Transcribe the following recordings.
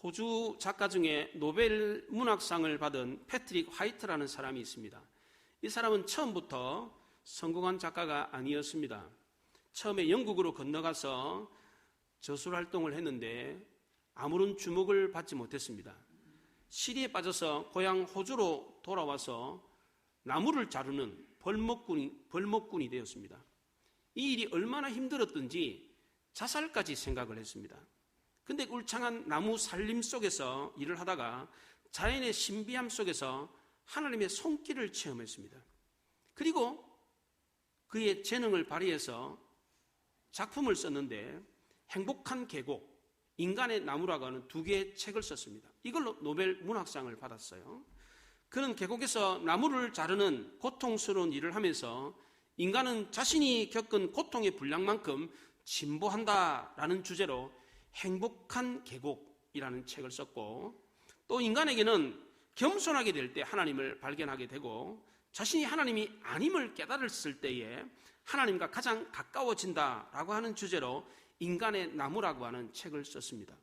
호주 작가 중에 노벨 문학상을 받은 패트릭 화이트라는 사람이 있습니다. 이 사람은 처음부터 성공한 작가가 아니었습니다. 처음에 영국으로 건너가서 저술활동을 했는데 아무런 주목을 받지 못했습니다. 시리에 빠져서 고향 호주로 돌아와서 나무를 자르는 벌목꾼이 되었습니다. 이 일이 얼마나 힘들었던지 자살까지 생각을 했습니다. 근데 울창한 나무 산림 속에서 일을 하다가 자연의 신비함 속에서 하나님의 손길을 체험했습니다. 그리고 그의 재능을 발휘해서 작품을 썼는데 행복한 계곡, 인간의 나무라고 하는 2개의 책을 썼습니다. 이걸로 노벨 문학상을 받았어요. 그는 계곡에서 나무를 자르는 고통스러운 일을 하면서 인간은 자신이 겪은 고통의 분량만큼 진보한다라는 주제로 행복한 계곡이라는 책을 썼고, 또 인간에게는 겸손하게 될 때 하나님을 발견하게 되고 자신이 하나님이 아님을 깨달았을 때에 하나님과 가장 가까워진다라고 하는 주제로 인간의 나무라고 하는 책을 썼습니다.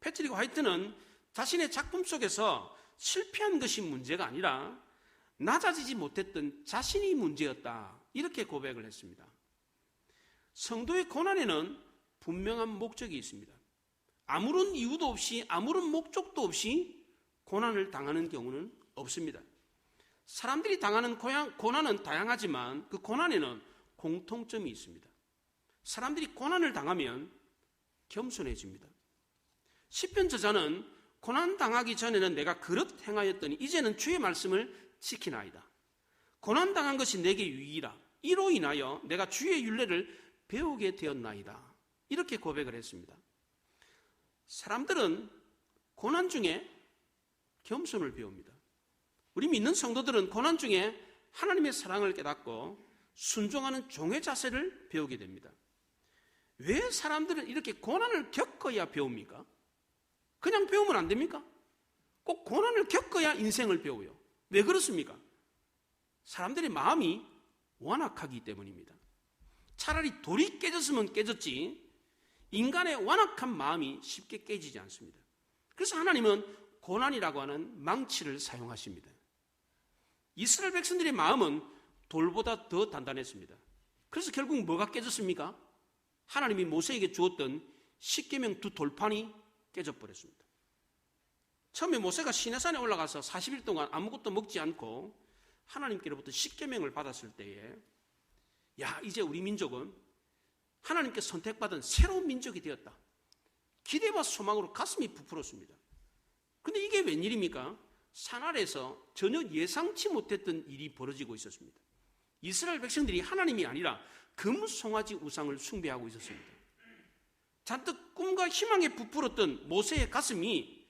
패트릭 화이트는 자신의 작품 속에서 실패한 것이 문제가 아니라 낮아지지 못했던 자신이 문제였다, 이렇게 고백을 했습니다. 성도의 고난에는 분명한 목적이 있습니다. 아무런 이유도 없이 아무런 목적도 없이 고난을 당하는 경우는 없습니다. 사람들이 당하는 고난은 다양하지만 그 고난에는 공통점이 있습니다. 사람들이 고난을 당하면 겸손해집니다. 시편 저자는 고난 당하기 전에는 내가 그릇 행하였더니 이제는 주의 말씀을 지키나이다. 고난 당한 것이 내게 유익이라. 이로 인하여 내가 주의 율례를 배우게 되었나이다. 이렇게 고백을 했습니다. 사람들은 고난 중에 겸손을 배웁니다. 우리 믿는 성도들은 고난 중에 하나님의 사랑을 깨닫고 순종하는 종의 자세를 배우게 됩니다. 왜 사람들은 이렇게 고난을 겪어야 배웁니까? 그냥 배우면 안 됩니까? 꼭 고난을 겪어야 인생을 배워요. 왜 그렇습니까? 사람들의 마음이 완악하기 때문입니다. 차라리 돌이 깨졌으면 깨졌지 인간의 완악한 마음이 쉽게 깨지지 않습니다. 그래서 하나님은 고난이라고 하는 망치를 사용하십니다. 이스라엘 백성들의 마음은 돌보다 더 단단했습니다. 그래서 결국 뭐가 깨졌습니까? 하나님이 모세에게 주었던 십계명 2 돌판이 깨져버렸습니다. 처음에 모세가 시내산에 올라가서 40일 동안 아무것도 먹지 않고 하나님께로부터 십계명을 받았을 때에 이제 우리 민족은 하나님께 선택받은 새로운 민족이 되었다. 기대와 소망으로 가슴이 부풀었습니다. 그런데 이게 웬일입니까? 산 아래에서 전혀 예상치 못했던 일이 벌어지고 있었습니다. 이스라엘 백성들이 하나님이 아니라 금송아지 우상을 숭배하고 있었습니다. 잔뜩 꿈과 희망에 부풀었던 모세의 가슴이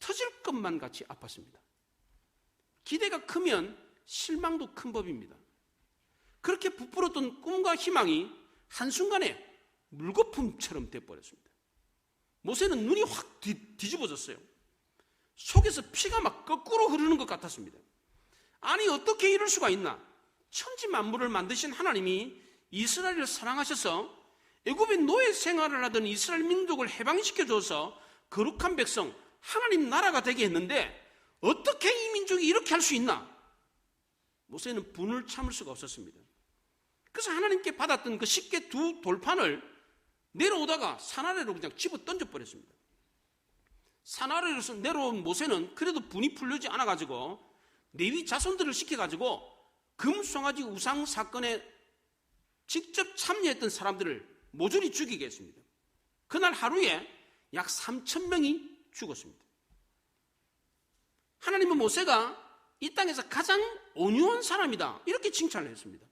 터질 것만 같이 아팠습니다. 기대가 크면 실망도 큰 법입니다. 그렇게 부풀었던 꿈과 희망이 한순간에 물거품처럼 돼버렸습니다. 모세는 눈이 확 뒤집어졌어요. 속에서 피가 막 거꾸로 흐르는 것 같았습니다. 아니, 어떻게 이럴 수가 있나? 천지 만물을 만드신 하나님이 이스라엘을 사랑하셔서 애굽의 노예 생활을 하던 이스라엘 민족을 해방시켜줘서 거룩한 백성, 하나님 나라가 되게 했는데 어떻게 이 민족이 이렇게 할 수 있나? 모세는 분을 참을 수가 없었습니다. 그래서 하나님께 받았던 그 십계 2 돌판을 내려오다가 산 아래로 그냥 집어 던져버렸습니다. 산 아래로서 내려온 모세는 그래도 분이 풀리지 않아가지고 레위 자손들을 시켜가지고 금송아지 우상 사건에 직접 참여했던 사람들을 모조리 죽이게 했습니다. 그날 하루에 약 3,000명이 죽었습니다. 하나님은 모세가 이 땅에서 가장 온유한 사람이다, 이렇게 칭찬을 했습니다.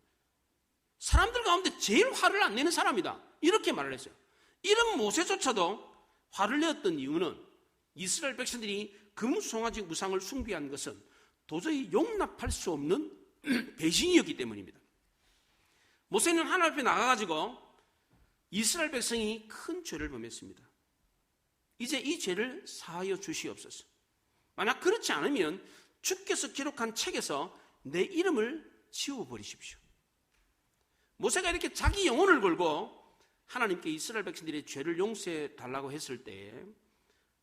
사람들 가운데 제일 화를 안 내는 사람이다, 이렇게 말을 했어요. 이런 모세조차도 화를 내었던 이유는 이스라엘 백성들이 금송아지 우상을 숭배한 것은 도저히 용납할 수 없는 배신이었기 때문입니다. 모세는 하나님 앞에 나가가지고 이스라엘 백성이 큰 죄를 범했습니다. 이제 이 죄를 사하여 주시옵소서. 만약 그렇지 않으면 주께서 기록한 책에서 내 이름을 지워버리십시오. 모세가 이렇게 자기 영혼을 걸고 하나님께 이스라엘 백성들의 죄를 용서해 달라고 했을 때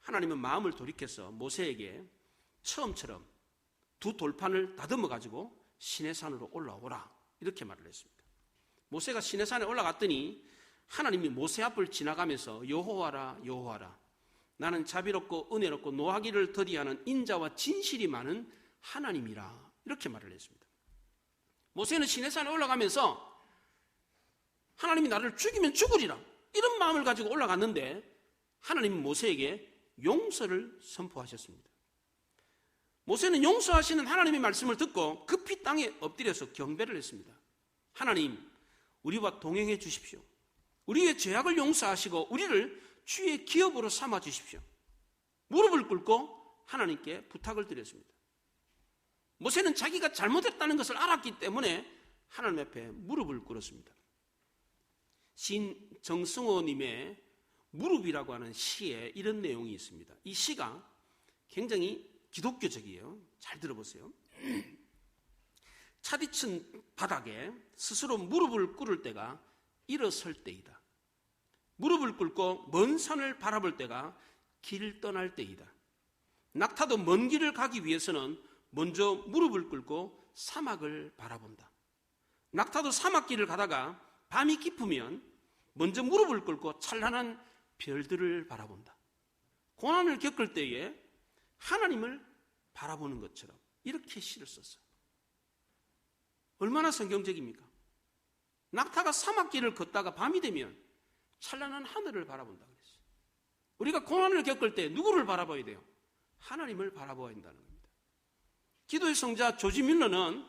하나님은 마음을 돌이켜서 모세에게 처음처럼 두 돌판을 다듬어 가지고 시내산으로 올라오라 이렇게 말을 했습니다. 모세가 시내산에 올라갔더니 하나님이 모세 앞을 지나가면서 여호와라 여호와라 나는 자비롭고 은혜롭고 노하기를 더디하는 인자와 진실이 많은 하나님이라 이렇게 말을 했습니다. 모세는 시내산에 올라가면서 하나님이 나를 죽이면 죽으리라 이런 마음을 가지고 올라갔는데 하나님은 모세에게 용서를 선포하셨습니다. 모세는 용서하시는 하나님의 말씀을 듣고 급히 땅에 엎드려서 경배를 했습니다. 하나님, 우리와 동행해 주십시오. 우리의 죄악을 용서하시고 우리를 주의 기업으로 삼아 주십시오. 무릎을 꿇고 하나님께 부탁을 드렸습니다. 모세는 자기가 잘못했다는 것을 알았기 때문에 하나님 앞에 무릎을 꿇었습니다. 시인 정승호님의 무릎이라고 하는 시에 이런 내용이 있습니다. 이 시가 굉장히 기독교적이에요. 잘 들어보세요. 차디친 바닥에 스스로 무릎을 꿇을 때가 일어설 때이다. 무릎을 꿇고 먼 산을 바라볼 때가 길 떠날 때이다. 낙타도 먼 길을 가기 위해서는 먼저 무릎을 꿇고 사막을 바라본다. 낙타도 사막길을 가다가 밤이 깊으면 먼저 무릎을 꿇고 찬란한 별들을 바라본다. 고난을 겪을 때에 하나님을 바라보는 것처럼 이렇게 시를 썼어요. 얼마나 성경적입니까? 낙타가 사막길을 걷다가 밤이 되면 찬란한 하늘을 바라본다 그랬어요. 우리가 고난을 겪을 때 누구를 바라봐야 돼요? 하나님을 바라봐야 한다는 겁니다. 기도의 성자 조지 밀러는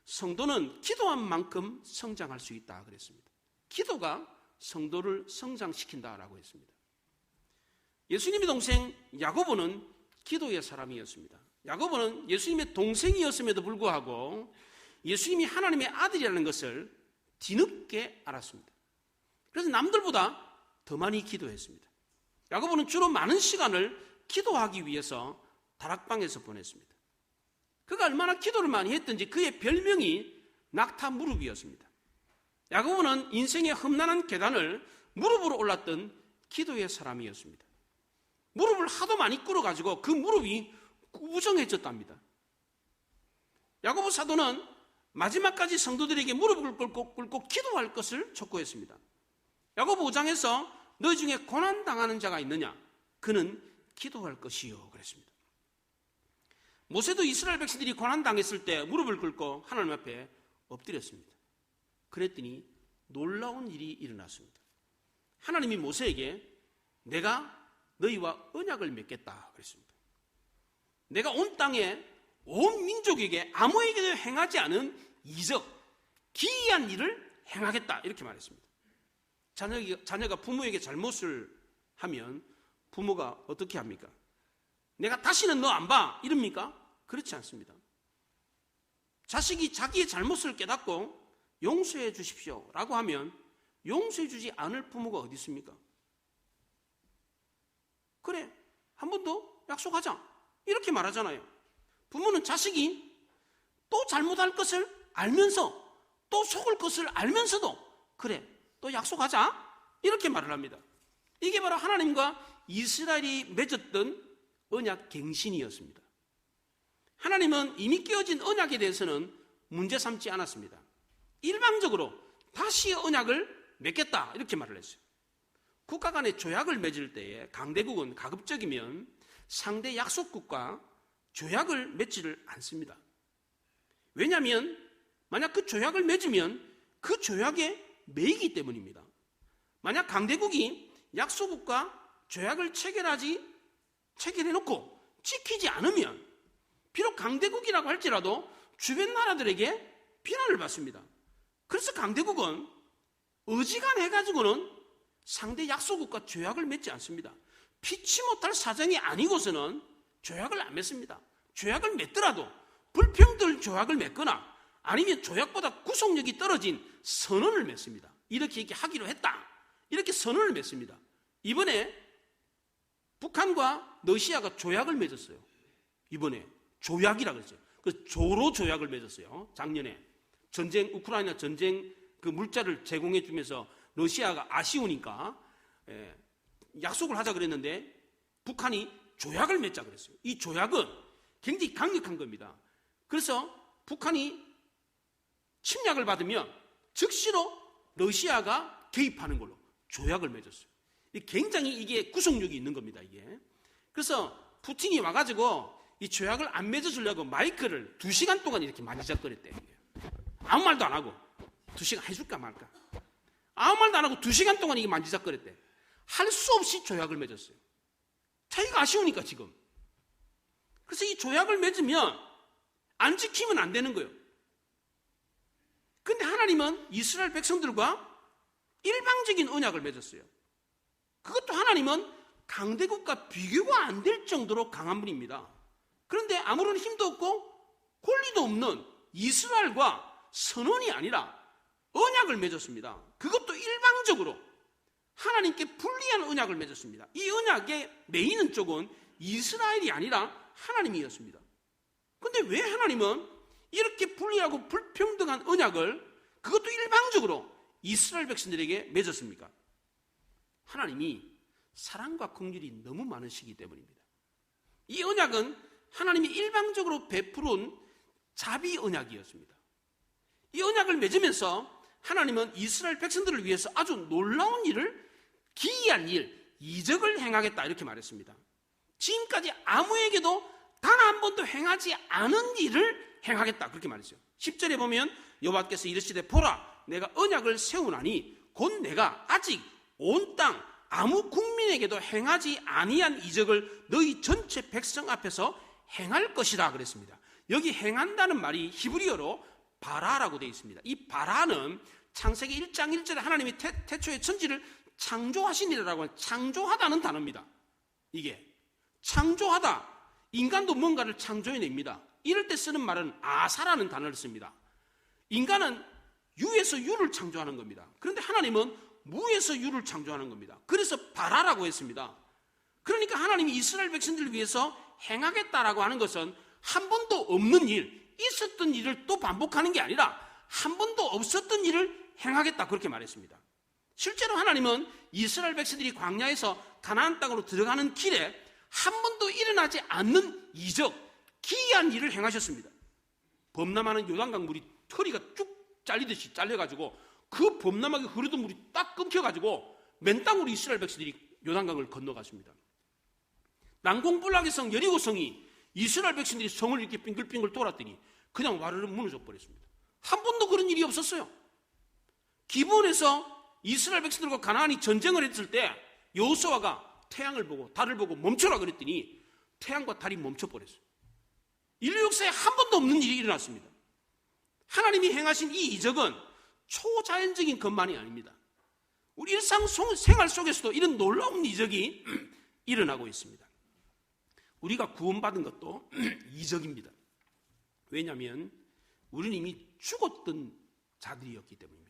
성도는 기도한 만큼 성장할 수 있다 그랬습니다. 기도가 성도를 성장시킨다라고 했습니다. 예수님의 동생 야고보는 기도의 사람이었습니다. 야고보는 예수님의 동생이었음에도 불구하고 예수님이 하나님의 아들이라는 것을 뒤늦게 알았습니다. 그래서 남들보다 더 많이 기도했습니다. 야고보는 주로 많은 시간을 기도하기 위해서 다락방에서 보냈습니다. 그가 얼마나 기도를 많이 했든지 그의 별명이 낙타 무릎이었습니다. 야고보는 인생의 험난한 계단을 무릎으로 올랐던 기도의 사람이었습니다. 무릎을 하도 많이 꿇어가지고 그 무릎이 구부정해졌답니다. 야고보 사도는 마지막까지 성도들에게 무릎을 꿇고 기도할 것을 촉구했습니다. 야고보 5장에서 너희 중에 고난당하는 자가 있느냐? 그는 기도할 것이요 그랬습니다. 모세도 이스라엘 백성들이 고난당했을 때 무릎을 꿇고 하나님 앞에 엎드렸습니다. 그랬더니 놀라운 일이 일어났습니다. 하나님이 모세에게 내가 너희와 언약을 맺겠다 그랬습니다. 내가 온 땅에 온 민족에게 아무에게도 행하지 않은 이적, 기이한 일을 행하겠다 이렇게 말했습니다. 자녀가 부모에게 잘못을 하면 부모가 어떻게 합니까? 내가 다시는 너 안 봐 이럽니까? 그렇지 않습니다. 자식이 자기의 잘못을 깨닫고 용서해 주십시오 라고 하면 용서해 주지 않을 부모가 어디 있습니까? 그래, 한 번 더 약속하자 이렇게 말하잖아요. 부모는 자식이 또 잘못할 것을 알면서 또 속을 것을 알면서도 그래, 또 약속하자 이렇게 말을 합니다. 이게 바로 하나님과 이스라엘이 맺었던 언약 갱신이었습니다. 하나님은 이미 깨어진 언약에 대해서는 문제 삼지 않았습니다. 일방적으로 다시 언약을 맺겠다 이렇게 말을 했어요. 국가 간의 조약을 맺을 때에 강대국은 가급적이면 상대 약속국과 조약을 맺지를 않습니다. 왜냐하면 만약 그 조약을 맺으면 그 조약에 매이기 때문입니다. 만약 강대국이 약소국과 조약을 체결해놓고 지키지 않으면 비록 강대국이라고 할지라도 주변 나라들에게 비난을 받습니다. 그래서 강대국은 어지간해가지고는 상대 약소국과 조약을 맺지 않습니다. 피치 못할 사정이 아니고서는 조약을 안 맺습니다. 조약을 맺더라도 불평등 조약을 맺거나 아니면 조약보다 구속력이 떨어진 선언을 맺습니다. 이렇게 하기로 했다. 이렇게 선언을 맺습니다. 이번에 북한과 러시아가 조약을 맺었어요. 이번에 조약이라고 했어요. 그 조로 조약을 맺었어요. 작년에 우크라이나 전쟁 그 물자를 제공해 주면서 러시아가 아쉬우니까 약속을 하자 그랬는데 북한이 조약을 맺자 그랬어요. 이 조약은 굉장히 강력한 겁니다. 그래서 북한이 침략을 받으면 즉시로 러시아가 개입하는 걸로 조약을 맺었어요. 굉장히 이게 구속력이 있는 겁니다, 이게. 그래서 푸틴이 와가지고 이 조약을 안 맺어주려고 마이크를 2시간 동안 이렇게 만지작거렸대요. 아무 말도 안 하고 2시간 해줄까 말까. 아무 말도 안 하고 2시간 동안 이게 만지작거렸대. 할 수 없이 조약을 맺었어요. 자기가 아쉬우니까 지금. 그래서 이 조약을 맺으면 안 지키면 안 되는 거예요. 근데 하나님은 이스라엘 백성들과 일방적인 언약을 맺었어요. 그것도 하나님은 강대국과 비교가 안 될 정도로 강한 분입니다. 그런데 아무런 힘도 없고 권리도 없는 이스라엘과 선언이 아니라 언약을 맺었습니다. 그것도 일방적으로 하나님께 불리한 언약을 맺었습니다. 이 언약의 메이는 쪽은 이스라엘이 아니라 하나님이었습니다. 그런데 왜 하나님은 이렇게 불리하고 불평등한 언약을 그것도 일방적으로 이스라엘 백성들에게 맺었습니까? 하나님이 사랑과 긍휼이 너무 많으시기 때문입니다. 이 언약은 하나님이 일방적으로 베풀은 자비 언약이었습니다. 이 언약을 맺으면서 하나님은 이스라엘 백성들을 위해서 아주 놀라운 일을, 기이한 일, 이적을 행하겠다 이렇게 말했습니다. 지금까지 아무에게도 단 한 번도 행하지 않은 일을 행하겠다 그렇게 말했어요. 10절에 보면 여호와께서 이르시되 보라 내가 언약을 세우나니 곧 내가 아직 온 땅 아무 국민에게도 행하지 아니한 이적을 너희 전체 백성 앞에서 행할 것이다 그랬습니다. 여기 행한다는 말이 히브리어로 바라라고 되어 있습니다. 이 바라는 창세기 1장 1절에 하나님이 태초에 천지를 창조하시니라라고 하는 창조하다는 단어입니다. 이게 창조하다, 인간도 뭔가를 창조해냅니다. 이럴 때 쓰는 말은 아사라는 단어를 씁니다. 인간은 유에서 유를 창조하는 겁니다. 그런데 하나님은 무에서 유를 창조하는 겁니다. 그래서 바라라고 했습니다. 그러니까 하나님이 이스라엘 백성들을 위해서 행하겠다라고 하는 것은 한 번도 없는 일, 있었던 일을 또 반복하는 게 아니라 한 번도 없었던 일을 행하겠다 그렇게 말했습니다. 실제로 하나님은 이스라엘 백성들이 광야에서 가나안 땅으로 들어가는 길에 한 번도 일어나지 않는 이적, 기이한 일을 행하셨습니다. 범람하는 요단강 물이 허리가 쭉 잘리듯이 잘려가지고 그 범람하게 흐르던 물이 딱 끊겨가지고 맨 땅으로 이스라엘 백성들이 요단강을 건너갔습니다. 난공불락의 성 여리고성이 이스라엘 백성들이 성을 이렇게 빙글빙글 돌았더니 그냥 와르르 무너져 버렸습니다. 한 번도 그런 일이 없었어요. 기브온에서 이스라엘 백성들과 가나안이 전쟁을 했을 때 여호수아가 태양을 보고 달을 보고 멈춰라 그랬더니 태양과 달이 멈춰버렸어요. 인류 역사에 한 번도 없는 일이 일어났습니다. 하나님이 행하신 이 이적은 초자연적인 것만이 아닙니다. 우리 일상생활 속에서도 이런 놀라운 이적이 일어나고 있습니다. 우리가 구원받은 것도 이적입니다. 왜냐하면 우리는 이미 죽었던 자들이었기 때문입니다.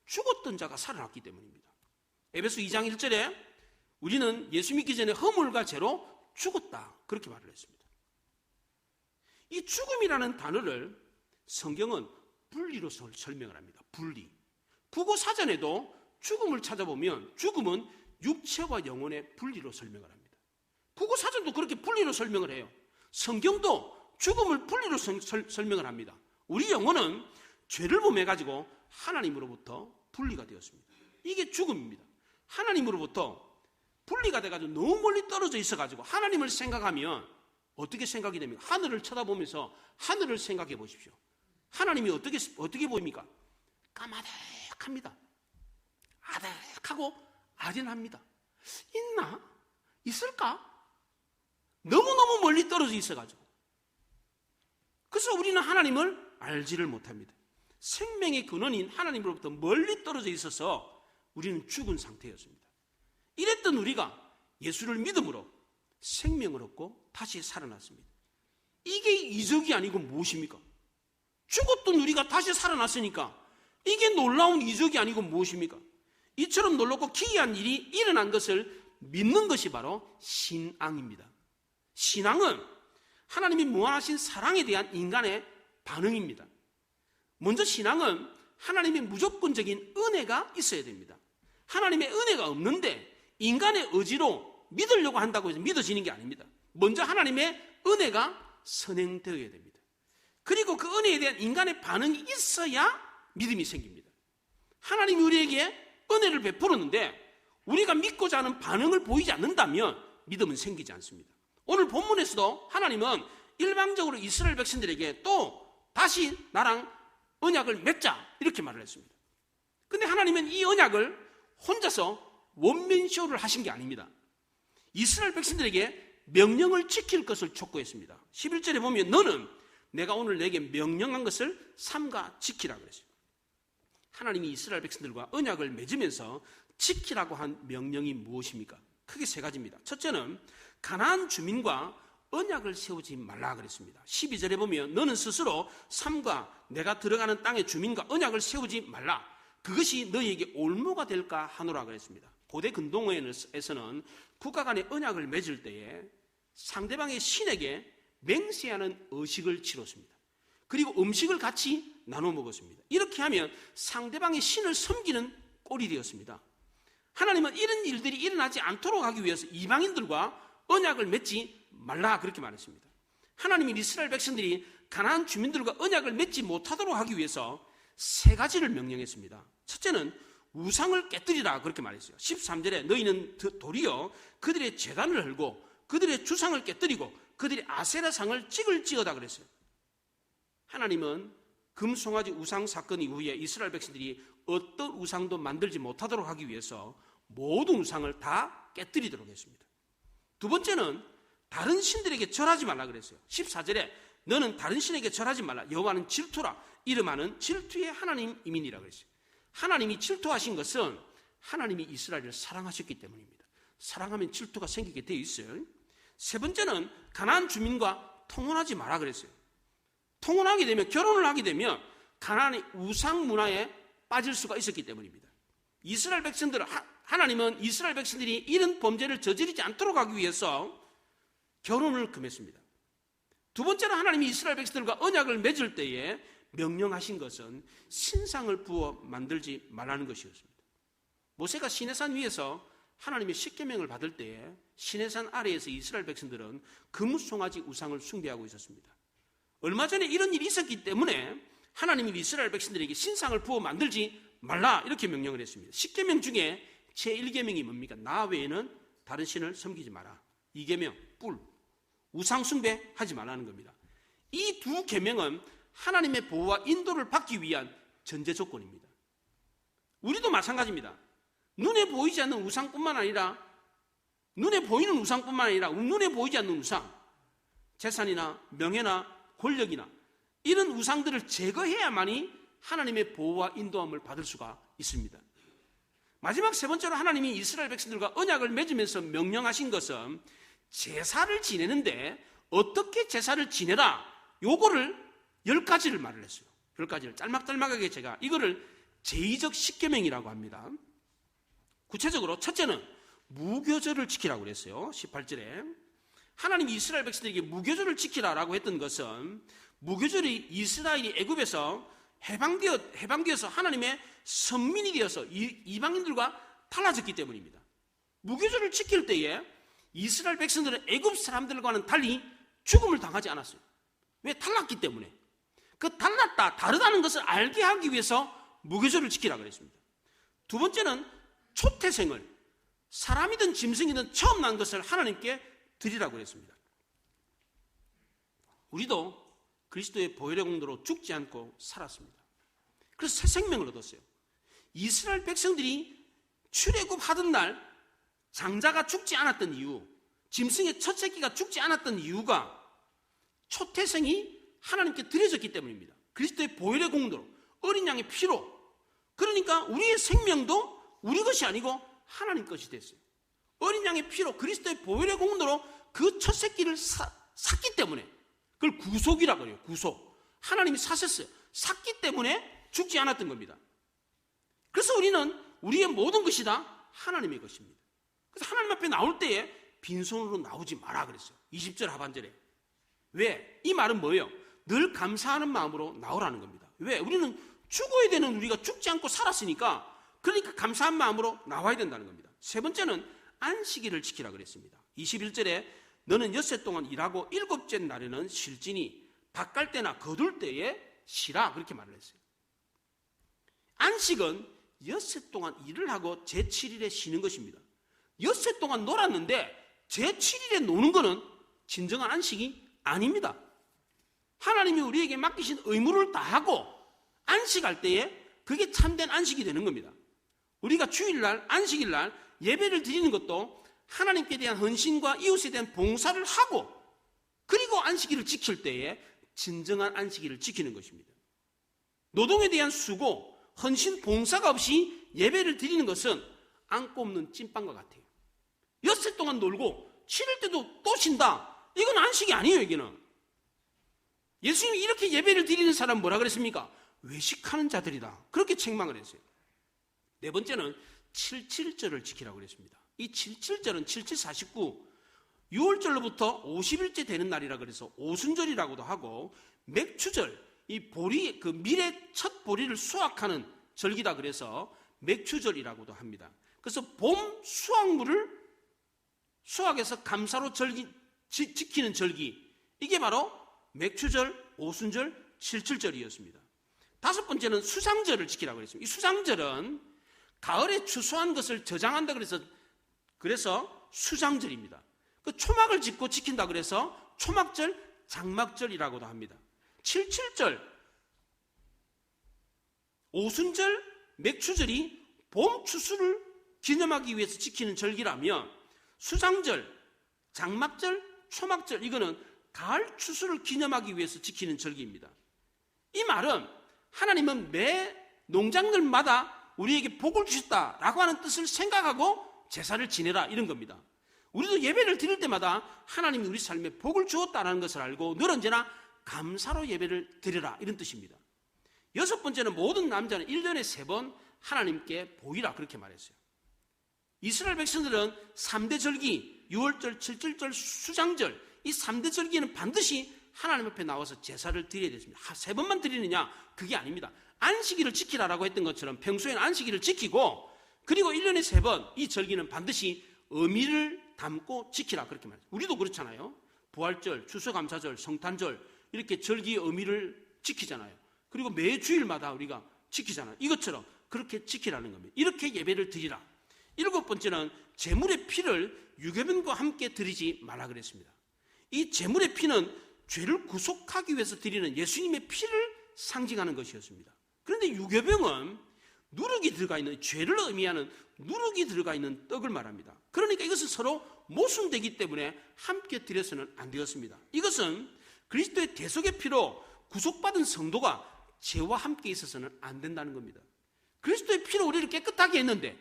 죽었던 자가 살아났기 때문입니다. 에베소 2장 1절에 우리는 예수 믿기 전에 허물과 죄로 죽었다 그렇게 말을 했습니다. 이 죽음이라는 단어를 성경은 분리로 설명을 합니다. 분리. 국어사전에도 죽음을 찾아보면 죽음은 육체와 영혼의 분리로 설명을 합니다. 국어사전도 그렇게 분리로 설명을 해요. 성경도 죽음을 분리로 설명을 합니다. 우리 영혼은 죄를 범해가지고 하나님으로부터 분리가 되었습니다. 이게 죽음입니다. 하나님으로부터 분리가 돼가지고 너무 멀리 떨어져 있어가지고 하나님을 생각하면 어떻게 생각이 됩니까? 하늘을 쳐다보면서 하늘을 생각해 보십시오. 하나님이 어떻게 보입니까? 까마득합니다. 아득하고 아련합니다. 있나? 있을까? 너무너무 멀리 떨어져 있어가지고. 그래서 우리는 하나님을 알지를 못합니다. 생명의 근원인 하나님으로부터 멀리 떨어져 있어서 우리는 죽은 상태였습니다. 이랬던 우리가 예수를 믿음으로 생명을 얻고 다시 살아났습니다. 이게 이적이 아니고 무엇입니까? 죽었던 우리가 다시 살아났으니까 이게 놀라운 이적이 아니고 무엇입니까? 이처럼 놀랍고 기이한 일이 일어난 것을 믿는 것이 바로 신앙입니다. 신앙은 하나님이 무한하신 사랑에 대한 인간의 반응입니다. 먼저 신앙은 하나님의 무조건적인 은혜가 있어야 됩니다. 하나님의 은혜가 없는데 인간의 의지로 믿으려고 한다고 해서 믿어지는 게 아닙니다. 먼저 하나님의 은혜가 선행되어야 됩니다. 그리고 그 은혜에 대한 인간의 반응이 있어야 믿음이 생깁니다. 하나님이 우리에게 은혜를 베풀었는데 우리가 믿고자 하는 반응을 보이지 않는다면 믿음은 생기지 않습니다. 오늘 본문에서도 하나님은 일방적으로 이스라엘 백성들에게 또 다시 나랑 언약을 맺자 이렇게 말을 했습니다. 근데 하나님은 이 언약을 혼자서 원맨쇼를 하신 게 아닙니다. 이스라엘 백성들에게 명령을 지킬 것을 촉구했습니다. 11절에 보면 너는 내가 오늘 내게 명령한 것을 삼가 지키라 그랬어요. 하나님이 이스라엘 백성들과 언약을 맺으면서 지키라고 한 명령이 무엇입니까? 크게 세 가지입니다. 첫째는 가나안 주민과 언약을 세우지 말라 그랬습니다. 12절에 보면 너는 스스로 삼가 내가 들어가는 땅의 주민과 언약을 세우지 말라. 그것이 너희에게 올무가 될까 하노라 그랬습니다. 고대 근동에서는 국가 간의 언약을 맺을 때에 상대방의 신에게 맹세하는 의식을 치렀습니다. 그리고 음식을 같이 나눠 먹었습니다. 이렇게 하면 상대방의 신을 섬기는 꼴이 되었습니다. 하나님은 이런 일들이 일어나지 않도록 하기 위해서 이방인들과 언약을 맺지 말라 그렇게 말했습니다. 하나님이 이스라엘 백성들이 가나안 주민들과 언약을 맺지 못하도록 하기 위해서 세 가지를 명령했습니다. 첫째는 우상을 깨뜨리라 그렇게 말했어요. 13절에 너희는 도리어 그들의 제단을 헐고 그들의 주상을 깨뜨리고 그들의 아세라상을 찍을지어다 그랬어요. 하나님은 금송아지 우상 사건 이후에 이스라엘 백성들이 어떤 우상도 만들지 못하도록 하기 위해서 모든 우상을 다 깨뜨리도록 했습니다. 두 번째는 다른 신들에게 절하지 말라 그랬어요. 14절에 너는 다른 신에게 절하지 말라. 여호와는 질투라. 이름하는 질투의 하나님이니라 그랬어요. 하나님이 질투하신 것은 하나님이 이스라엘을 사랑하셨기 때문입니다. 사랑하면 질투가 생기게 되어 있어요. 세 번째는 가나안 주민과 통혼하지 마라 그랬어요. 통혼하게 되면, 결혼을 하게 되면 가나안의 우상 문화에 빠질 수가 있었기 때문입니다. 이스라엘 백성들, 하나님은 이스라엘 백성들이 이런 범죄를 저지르지 않도록 하기 위해서 결혼을 금했습니다. 두 번째로 하나님이 이스라엘 백성들과 언약을 맺을 때에 명령하신 것은 신상을 부어 만들지 말라는 것이었습니다. 모세가 시내산 위에서 하나님의 십계명을 받을 때에 시내산 아래에서 이스라엘 백성들은 금송아지 우상을 숭배하고 있었습니다. 얼마 전에 이런 일이 있었기 때문에 하나님이 이스라엘 백성들에게 신상을 부어 만들지 말라 이렇게 명령을 했습니다. 십계명 중에 제1계명이 뭡니까? 나 외에는 다른 신을 섬기지 마라. 2계명 뿔, 우상 숭배하지 말라는 겁니다. 이 두 계명은 하나님의 보호와 인도를 받기 위한 전제 조건입니다. 우리도 마찬가지입니다. 눈에 보이지 않는 우상뿐만 아니라 눈에 보이는 우상뿐만 아니라 눈에 보이지 않는 우상, 재산이나 명예나 권력이나 이런 우상들을 제거해야만이 하나님의 보호와 인도함을 받을 수가 있습니다. 마지막 세 번째로 하나님이 이스라엘 백성들과 언약을 맺으면서 명령하신 것은 제사를 지내는데 어떻게 제사를 지내라, 요거를 10가지를 말을 했어요. 10가지를 짤막짤막하게 제가 이거를 제2적 십계명이라고 합니다. 구체적으로 첫째는 무교절을 지키라고 그랬어요. 18절에 하나님이 이스라엘 백성들에게 무교절을 지키라라고 했던 것은 무교절이 이스라엘이 애굽에서 해방되어서 하나님의 선민이 되어서 이방인들과 달라졌기 때문입니다. 무교절을 지킬 때에 이스라엘 백성들은 애굽 사람들과는 달리 죽음을 당하지 않았어요. 왜? 달랐기 때문에. 그 달랐다, 다르다는 것을 알게 하기 위해서 무교절을 지키라 그랬습니다. 두 번째는 초태생을, 사람이든 짐승이든 처음 난 것을 하나님께 드리라고 그랬습니다. 우리도 그리스도의 보혈의 공로로 죽지 않고 살았습니다. 그래서 새 생명을 얻었어요. 이스라엘 백성들이 출애굽하던 날 장자가 죽지 않았던 이유, 짐승의 첫 새끼가 죽지 않았던 이유가 초태생이 하나님께 드려졌기 때문입니다. 그리스도의 보혈의 공로로, 어린 양의 피로. 그러니까 우리의 생명도 우리 것이 아니고 하나님 것이 됐어요. 어린 양의 피로, 그리스도의 보혈의 공로로 그 첫 새끼를 샀기 때문에, 그걸 구속이라고 해요. 구속. 하나님이 사셨어요. 샀기 때문에 죽지 않았던 겁니다. 그래서 우리는 우리의 모든 것이 다 하나님의 것입니다. 그래서 하나님 앞에 나올 때에 빈손으로 나오지 마라 그랬어요. 20절 하반절에. 왜? 이 말은 뭐예요? 늘 감사하는 마음으로 나오라는 겁니다. 왜? 우리는 죽어야 되는 우리가 죽지 않고 살았으니까, 그러니까 감사한 마음으로 나와야 된다는 겁니다. 세 번째는 안식일을 지키라 그랬습니다. 21절에 너는 엿새 동안 일하고 일곱째 날에는 쉴지니 밭갈 때나 거둘 때에 쉬라, 그렇게 말을 했어요. 안식은 엿새 동안 일을 하고 제7일에 쉬는 것입니다. 엿새 동안 놀았는데 제7일에 노는 것은 진정한 안식이 아닙니다. 하나님이 우리에게 맡기신 의무를 다하고 안식할 때에 그게 참된 안식이 되는 겁니다. 우리가 주일날, 안식일날 예배를 드리는 것도 하나님께 대한 헌신과 이웃에 대한 봉사를 하고 그리고 안식일을 지킬 때에 진정한 안식일을 지키는 것입니다. 노동에 대한 수고, 헌신, 봉사가 없이 예배를 드리는 것은 안 꼽는 찐빵과 같아요. 엿새 동안 놀고 7일 때도 또 쉰다. 이건 안식이 아니에요. 여기는. 예수님이 이렇게 예배를 드리는 사람 뭐라 그랬습니까? 외식하는 자들이다. 그렇게 책망을 했어요. 네 번째는 77절을 지키라고 그랬습니다. 이 77절은 7749, 6월절로부터 50일째 되는 날이라 그래서 오순절이라고도 하고 맥추절, 이 보리, 그 밀의 첫 보리를 수확하는 절기다 그래서 맥추절이라고도 합니다. 그래서 봄 수확물을 수확해서 감사로 지키는 절기, 이게 바로 맥추절, 오순절, 77절이었습니다. 다섯 번째는 수상절을 지키라고 했습니다. 이 수상절은 가을에 추수한 것을 저장한다 그래서 수상절입니다. 그 초막을 짓고 지킨다 그래서 초막절, 장막절이라고도 합니다. 77절, 오순절, 맥추절이 봄 추수를 기념하기 위해서 지키는 절기라면 수상절, 장막절, 초막절, 이거는 가을 추수를 기념하기 위해서 지키는 절기입니다. 이 말은 하나님은 매 농작물마다 우리에게 복을 주셨다라고 하는 뜻을 생각하고 제사를 지내라, 이런 겁니다. 우리도 예배를 드릴 때마다 하나님이 우리 삶에 복을 주었다는 것을 알고 늘 언제나 감사로 예배를 드리라, 이런 뜻입니다. 여섯 번째는 모든 남자는 1년에 3번 하나님께 보이라, 그렇게 말했어요. 이스라엘 백성들은 3대 절기, 6월절, 77절, 수장절, 이 3대 절기에는 반드시 하나님 앞에 나와서 제사를 드려야 됐습니다. 3번만 드리느냐? 그게 아닙니다. 안식일을 지키라라고 했던 것처럼 평소에는 안식일을 지키고 그리고 1년에 3번 이 절기는 반드시 의미를 담고 지키라, 그렇게 말해요. 우리도 그렇잖아요. 부활절, 추수감사절, 성탄절, 이렇게 절기의 의미를 지키잖아요. 그리고 매 주일마다 우리가 지키잖아요. 이것처럼 그렇게 지키라는 겁니다. 이렇게 예배를 드리라. 7번째는 제물의 피를 유괴변과 함께 드리지 말라 그랬습니다. 이 제물의 피는 죄를 구속하기 위해서 드리는 예수님의 피를 상징하는 것이었습니다. 그런데 유괴병은 누룩이 들어가 있는, 죄를 의미하는 누룩이 들어가 있는 떡을 말합니다. 그러니까 이것은 서로 모순되기 때문에 함께 드려서는 안 되었습니다. 이것은 그리스도의 대속의 피로 구속받은 성도가 죄와 함께 있어서는 안 된다는 겁니다. 그리스도의 피로 우리를 깨끗하게 했는데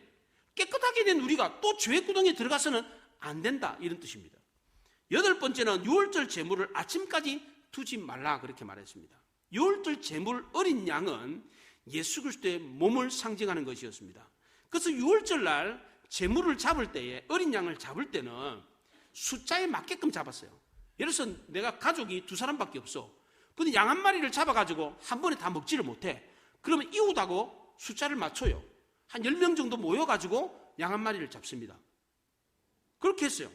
깨끗하게 된 우리가 또 죄의 구덩이에 들어가서는 안 된다, 이런 뜻입니다. 8번째는 6월절 제물을 아침까지 두지 말라, 그렇게 말했습니다. 6월절 제물 어린 양은 예수 그리스도의 몸을 상징하는 것이었습니다. 그래서 6월절 날 제물을 잡을 때에, 어린 양을 잡을 때는 숫자에 맞게끔 잡았어요. 예를 들어서 내가 가족이 2사람밖에 없어. 근데 양 한 마리를 잡아가지고 한 번에 다 먹지를 못해. 그러면 이웃하고 숫자를 맞춰요. 한 10명 정도 모여가지고 양 한 마리를 잡습니다. 그렇게 했어요.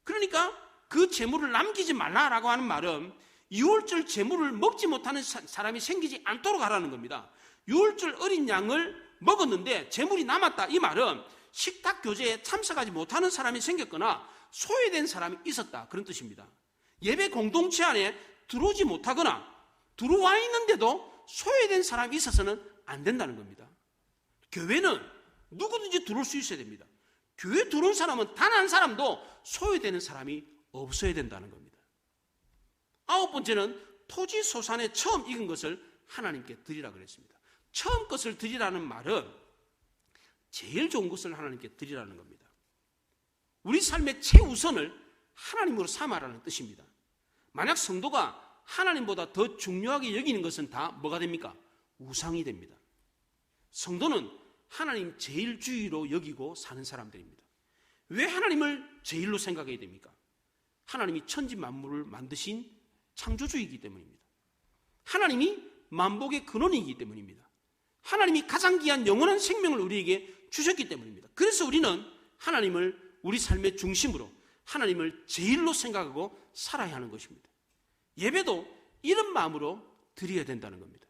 그러니까 그 제물을 남기지 말라라고 하는 말은 6월절 제물을 먹지 못하는 사람이 생기지 않도록 하라는 겁니다. 6월절 어린 양을 먹었는데 제물이 남았다, 이 말은 식탁 교제에 참석하지 못하는 사람이 생겼거나 소외된 사람이 있었다, 그런 뜻입니다. 예배 공동체 안에 들어오지 못하거나 들어와 있는데도 소외된 사람이 있어서는 안 된다는 겁니다. 교회는 누구든지 들어올 수 있어야 됩니다. 교회 들어온 사람은 단 한 사람도 소외되는 사람이 없어야 된다는 겁니다. 9번째는 토지 소산에 처음 익은 것을 하나님께 드리라 그랬습니다. 처음 것을 드리라는 말은 제일 좋은 것을 하나님께 드리라는 겁니다. 우리 삶의 최우선을 하나님으로 삼아라는 뜻입니다. 만약 성도가 하나님보다 더 중요하게 여기는 것은 다 뭐가 됩니까? 우상이 됩니다. 성도는 하나님 제일 주위로 여기고 사는 사람들입니다. 왜 하나님을 제일로 생각해야 됩니까? 하나님이 천지 만물을 만드신 창조주이기 때문입니다. 하나님이 만복의 근원이기 때문입니다. 하나님이 가장 귀한 영원한 생명을 우리에게 주셨기 때문입니다. 그래서 우리는 하나님을 우리 삶의 중심으로, 하나님을 제일로 생각하고 살아야 하는 것입니다. 예배도 이런 마음으로 드려야 된다는 겁니다.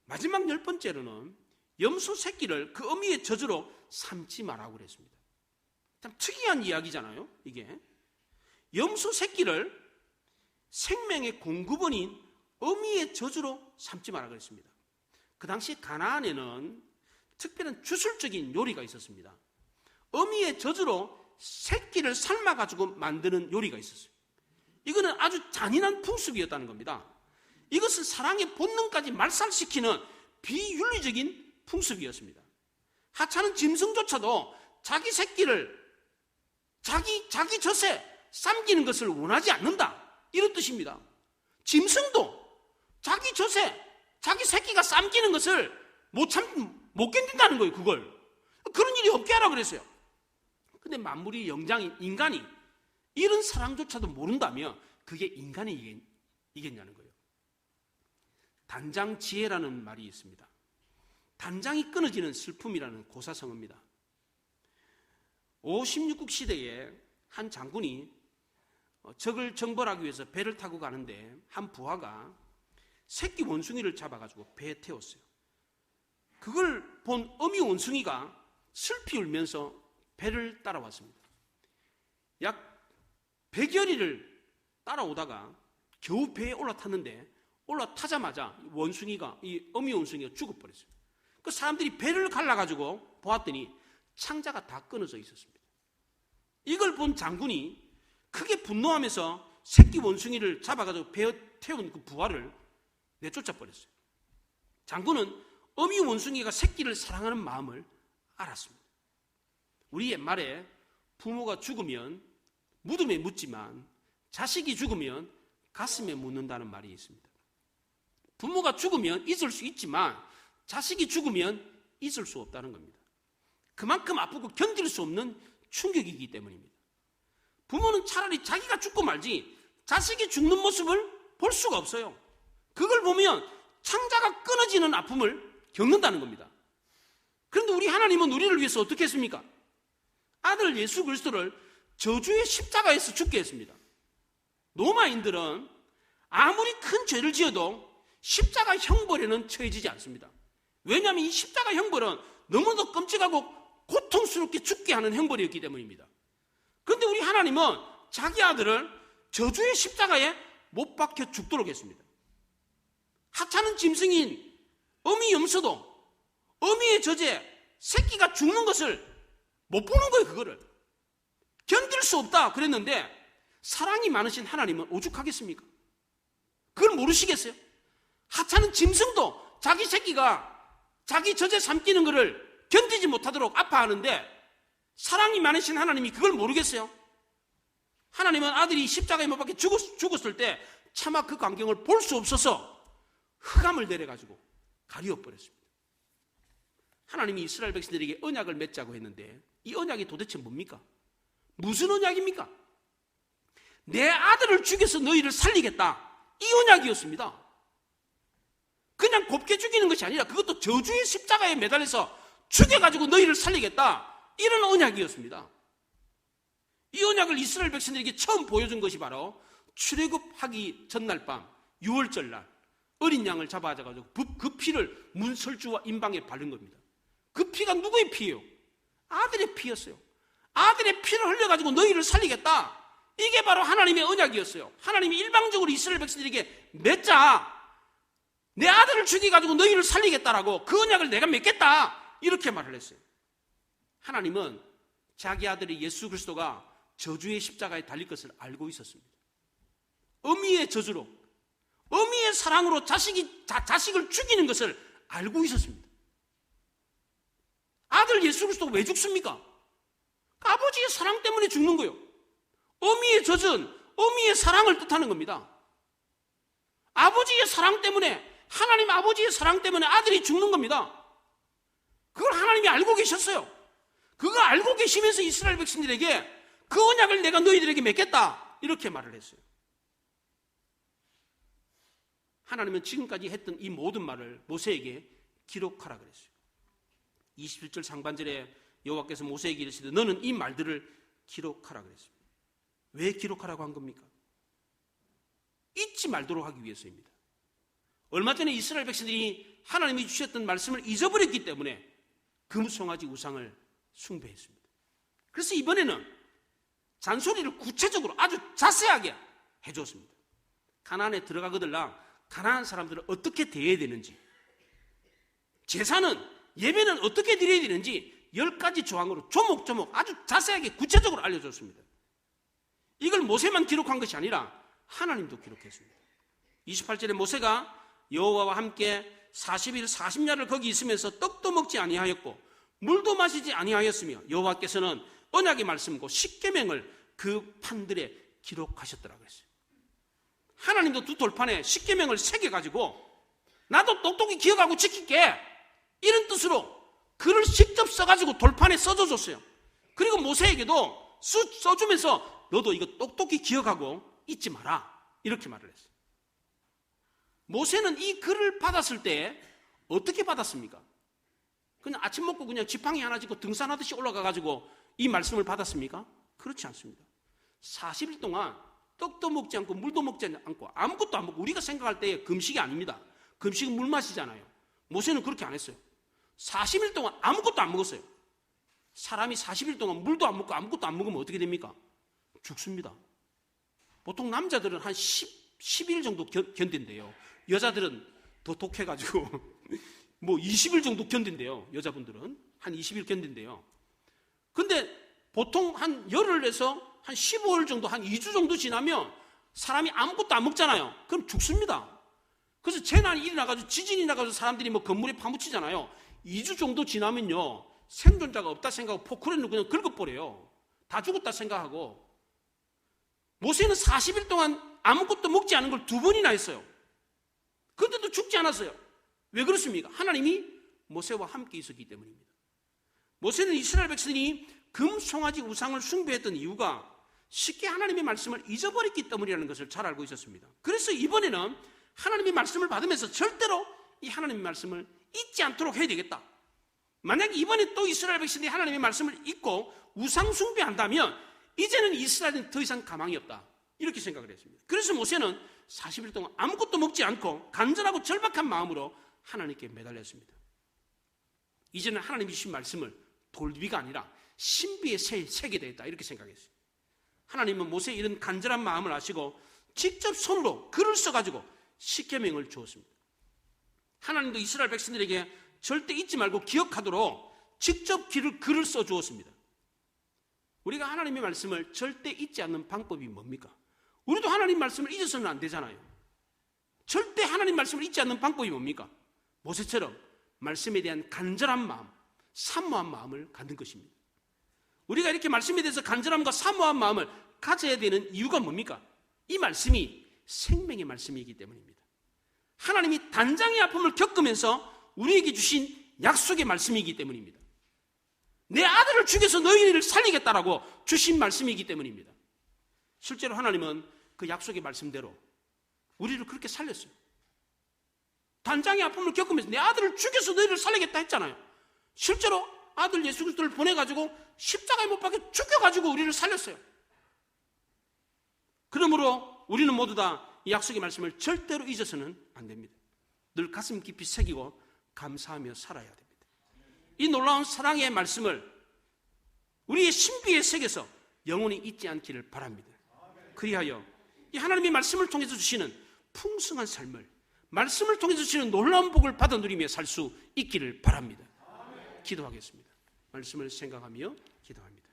마지막 10번째로는 염소 새끼를 그 어미의 저주로 삼지 말라고 그랬습니다. 참 특이한 이야기잖아요. 이게 염소 새끼를 생명의 공급원인 어미의 저주로 삼지 말라고 그랬습니다. 그 당시 가나안에는 특별한 주술적인 요리가 있었습니다. 어미의 저주로 새끼를 삶아가지고 만드는 요리가 있었어요. 이거는 아주 잔인한 풍습이었다는 겁니다. 이것은 사랑의 본능까지 말살시키는 비윤리적인 풍습이었습니다. 하찮은 짐승조차도 자기 새끼를 자기 젖에 삼기는 것을 원하지 않는다, 이런 뜻입니다. 짐승도 자기 젖에 자기 새끼가 삼기는 것을 못 견딘다는 거예요. 그걸 그런 일이 없게 하라 그랬어요. 근데 만물이 영장인 인간이 이런 사랑조차도 모른다면 그게 인간이 이겠냐는 거예요. 단장지혜라는 말이 있습니다. 단장이 끊어지는 슬픔이라는 고사성어입니다. 5, 16국 시대에 한 장군이 적을 정벌하기 위해서 배를 타고 가는데 한 부하가 새끼 원숭이를 잡아가지고 배에 태웠어요. 그걸 본 어미 원숭이가 슬피 울면서 배를 따라왔습니다. 약 100여리를 따라오다가 겨우 배에 올라탔는데 올라타자마자 이 어미 원숭이가 죽어버렸어요. 그 사람들이 배를 갈라가지고 보았더니 창자가 다 끊어져 있었습니다. 이걸 본 장군이 크게 분노하면서 새끼 원숭이를 잡아가지고 배에 태운 그 부하를 내쫓아 버렸어요. 장군은 어미 원숭이가 새끼를 사랑하는 마음을 알았습니다. 우리 옛말에 부모가 죽으면 무덤에 묻지만 자식이 죽으면 가슴에 묻는다는 말이 있습니다. 부모가 죽으면 잊을 수 있지만 자식이 죽으면 잊을 수 없다는 겁니다. 그만큼 아프고 견딜 수 없는 충격이기 때문입니다. 부모는 차라리 자기가 죽고 말지 자식이 죽는 모습을 볼 수가 없어요. 그걸 보면 창자가 끊어지는 아픔을 겪는다는 겁니다. 그런데 우리 하나님은 우리를 위해서 어떻게 했습니까? 아들 예수 그리스도를 저주의 십자가에서 죽게 했습니다. 로마인들은 아무리 큰 죄를 지어도 십자가 형벌에는 처해지지 않습니다. 왜냐하면 이 십자가 형벌은 너무도 끔찍하고 고통스럽게 죽게 하는 형벌이었기 때문입니다. 그런데 우리 하나님은 자기 아들을 저주의 십자가에 못 박혀 죽도록 했습니다. 하찮은 짐승인 어미 염소도 어미의 젖에 새끼가 죽는 것을 못 보는 거예요. 그거를 견딜 수 없다 그랬는데 사랑이 많으신 하나님은 오죽하겠습니까? 그걸 모르시겠어요? 하찮은 짐승도 자기 새끼가 자기 젖에 삼키는 것을 견디지 못하도록 아파하는데 사랑이 많으신 하나님이 그걸 모르겠어요? 하나님은 아들이 십자가에 못 박혀 죽었을 때 차마 그 광경을 볼 수 없어서 흑암을 내려가지고 가리워버렸습니다. 하나님이 이스라엘 백성들에게 언약을 맺자고 했는데 이 언약이 도대체 뭡니까? 무슨 언약입니까? 내 아들을 죽여서 너희를 살리겠다, 이 언약이었습니다. 그냥 곱게 죽이는 것이 아니라 그것도 저주의 십자가에 매달려서 죽여가지고 너희를 살리겠다, 이런 언약이었습니다. 이 언약을 이스라엘 백성들에게 처음 보여준 것이 바로 출애굽하기 전날 밤 6월절 날 어린 양을 잡아가지고 그 피를 문설주와 임방에 바른 겁니다. 그 피가 누구의 피예요? 아들의 피였어요. 아들의 피를 흘려가지고 너희를 살리겠다, 이게 바로 하나님의 언약이었어요. 하나님이 일방적으로 이스라엘 백성들에게 맺자, 내 아들을 죽여가지고 너희를 살리겠다라고, 그 언약을 내가 맺겠다, 이렇게 말을 했어요. 하나님은 자기 아들이 예수 그리스도가 저주의 십자가에 달릴 것을 알고 있었습니다. 어미의 저주로, 어미의 사랑으로 자식을 죽이는 것을 알고 있었습니다. 아들 예수 그리스도가 왜 죽습니까? 아버지의 사랑 때문에 죽는 거예요. 어미의 젖은 어미의 사랑을 뜻하는 겁니다. 아버지의 사랑 때문에, 하나님 아버지의 사랑 때문에 아들이 죽는 겁니다. 그걸 하나님이 알고 계셨어요. 그걸 알고 계시면서 이스라엘 백성들에게 그 언약을 내가 너희들에게 맺겠다, 이렇게 말을 했어요. 하나님은 지금까지 했던 이 모든 말을 모세에게 기록하라 그랬어요. 27절 상반절에 여호와께서 모세에게 이르시되 너는 이 말들을 기록하라 그랬습니다. 왜 기록하라고 한 겁니까? 잊지 말도록 하기 위해서입니다. 얼마 전에 이스라엘 백성들이 하나님이 주셨던 말씀을 잊어버렸기 때문에 금송아지 우상을 숭배했습니다. 그래서 이번에는 잔소리를 구체적으로 아주 자세하게 해줬습니다. 가나안에 들어가거들랑 가나안 사람들을 어떻게 대해야 되는지, 제사는, 예배는 어떻게 드려야 되는지 10가지 조항으로 조목조목 아주 자세하게 구체적으로 알려줬습니다. 이걸 모세만 기록한 것이 아니라 하나님도 기록했습니다. 28절에 모세가 여호와와 함께 40일 40야를 거기 있으면서 떡도 먹지 아니하였고 물도 마시지 아니하였으며 여호와께서는 언약의 말씀과 십계명을 그 판들에 기록하셨더라고요. 하나님도 두 돌판에 십계명을 새겨가지고 나도 똑똑히 기억하고 지킬게, 이런 뜻으로 글을 직접 써가지고 돌판에 써줘줬어요. 그리고 모세에게도 써주면서 너도 이거 똑똑히 기억하고 잊지 마라, 이렇게 말을 했어요. 모세는 이 글을 받았을 때 어떻게 받았습니까? 그냥 아침 먹고 그냥 지팡이 하나 짚고 등산하듯이 올라가가지고 이 말씀을 받았습니까? 그렇지 않습니다. 40일 동안 떡도 먹지 않고 물도 먹지 않고 아무것도 안 먹고, 우리가 생각할 때 금식이 아닙니다. 금식은 물 마시잖아요. 모세는 그렇게 안 했어요. 40일 동안 아무것도 안 먹었어요. 사람이 40일 동안 물도 안 먹고 아무것도 안 먹으면 어떻게 됩니까? 죽습니다. 보통 남자들은 한 10일 정도 견딘대요. 여자들은 더 독해가지고 뭐 20일 정도 견딘대요. 여자분들은 한 20일 견딘대요. 근데 보통 한 열흘에서 한 15일 정도, 한 2주 정도 지나면 사람이 아무것도 안 먹잖아요. 그럼 죽습니다. 그래서 재난이 일어나가지고 지진이 나가지고 사람들이 뭐 건물에 파묻히잖아요. 2주 정도 지나면요, 생존자가 없다 생각하고 포크레인으로 그냥 긁어버려요. 다 죽었다 생각하고. 모세는 40일 동안 아무것도 먹지 않은 걸 2번이나 했어요. 그런데도 죽지 않았어요. 왜 그렇습니까? 하나님이 모세와 함께 있었기 때문입니다. 모세는 이스라엘 백성이 금송아지 우상을 숭배했던 이유가 쉽게 하나님의 말씀을 잊어버렸기 때문이라는 것을 잘 알고 있었습니다. 그래서 이번에는 하나님의 말씀을 받으면서 절대로 이 하나님의 말씀을 잊지 않도록 해야 되겠다. 만약 이번에 또 이스라엘 백성들이 하나님의 말씀을 잊고 우상 숭배한다면 이제는 이스라엘은 더 이상 가망이 없다, 이렇게 생각을 했습니다. 그래서 모세는 40일 동안 아무것도 먹지 않고 간절하고 절박한 마음으로 하나님께 매달렸습니다. 이제는 하나님이 주신 말씀을 돌비가 아니라 신비에 새게 되겠다, 이렇게 생각했어요. 하나님은 모세의 이런 간절한 마음을 아시고 직접 손으로 글을 써가지고 십계명을 주었습니다. 하나님도 이스라엘 백성들에게 절대 잊지 말고 기억하도록 직접 글을 써주었습니다. 우리가 하나님의 말씀을 절대 잊지 않는 방법이 뭡니까? 우리도 하나님 말씀을 잊어서는 안 되잖아요. 절대 하나님 말씀을 잊지 않는 방법이 뭡니까? 모세처럼 말씀에 대한 간절한 마음, 사모한 마음을 갖는 것입니다. 우리가 이렇게 말씀에 대해서 간절함과 사모한 마음을 가져야 되는 이유가 뭡니까? 이 말씀이 생명의 말씀이기 때문입니다. 하나님이 단장의 아픔을 겪으면서 우리에게 주신 약속의 말씀이기 때문입니다. 내 아들을 죽여서 너희를 살리겠다라고 주신 말씀이기 때문입니다. 실제로 하나님은 그 약속의 말씀대로 우리를 그렇게 살렸어요. 단장의 아픔을 겪으면서 내 아들을 죽여서 너희를 살리겠다 했잖아요. 실제로 아들 예수 그리스도를 보내가지고 십자가에 못 박혀 죽여가지고 우리를 살렸어요. 그러므로 우리는 모두 다 이 약속의 말씀을 절대로 잊어서는 안 됩니다. 늘 가슴 깊이 새기고 감사하며 살아야 됩니다. 이 놀라운 사랑의 말씀을 우리의 신비에 새겨서 영원히 잊지 않기를 바랍니다. 그리하여 이 하나님의 말씀을 통해서 주시는 풍성한 삶을, 말씀을 통해서 주시는 놀라운 복을 받아 누리며 살 수 있기를 바랍니다. 기도하겠습니다. 말씀을 생각하며 기도합니다.